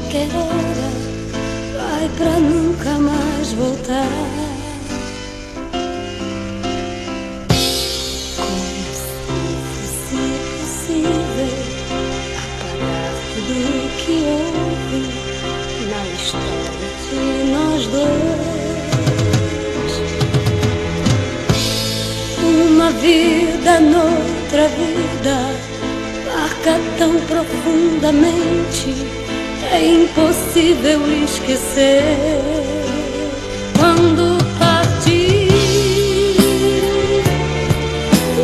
qualquer hora vai pra nunca mais voltar. Como se fosse possível apagar tudo que houve na história de nós dois. Uma vida noutra vida marca tão profundamente, é impossível esquecer. Quando partir,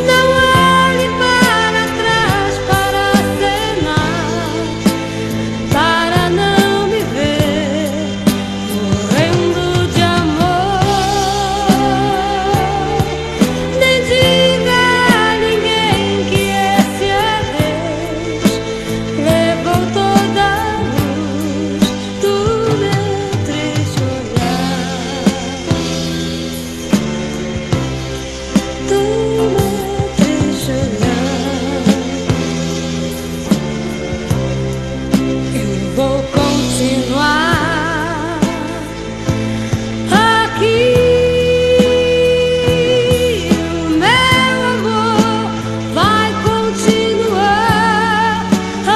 não olhe para trás para acenar, para não me ver morrendo de amor. Nem diga a ninguém que esse adeus levou toda a luz do meu triste olhar, do meu triste olhar. Eu vou continuar aqui. O meu amor vai continuar a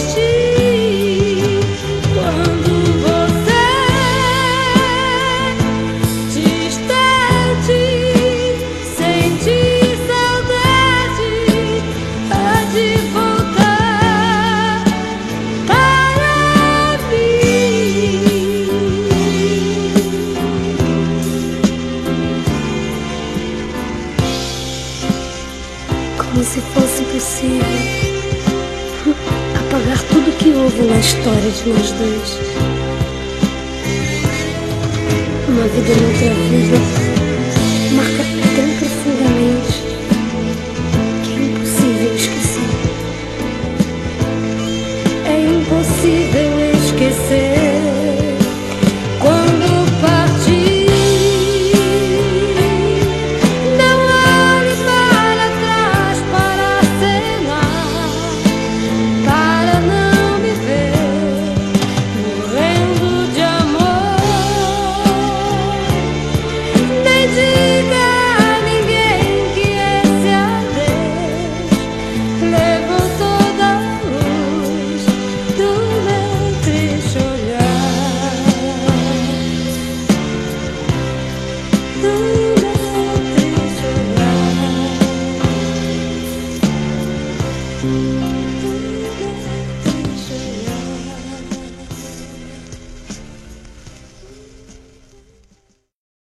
existir quando você, distante, sentir saudade, há de voltar para mim. Como se fosse possível apagar tudo que houve na história de nós dois. Uma vida noutra vida marca tão profundamente que é impossível esquecer. É impossível esquecer. Quando partir, não olhe para trás para acenar, para não me ver morrendo de amor. Nem diga a ninguém que esse adeus levou toda a luz do meu triste olhar, do meu triste olhar.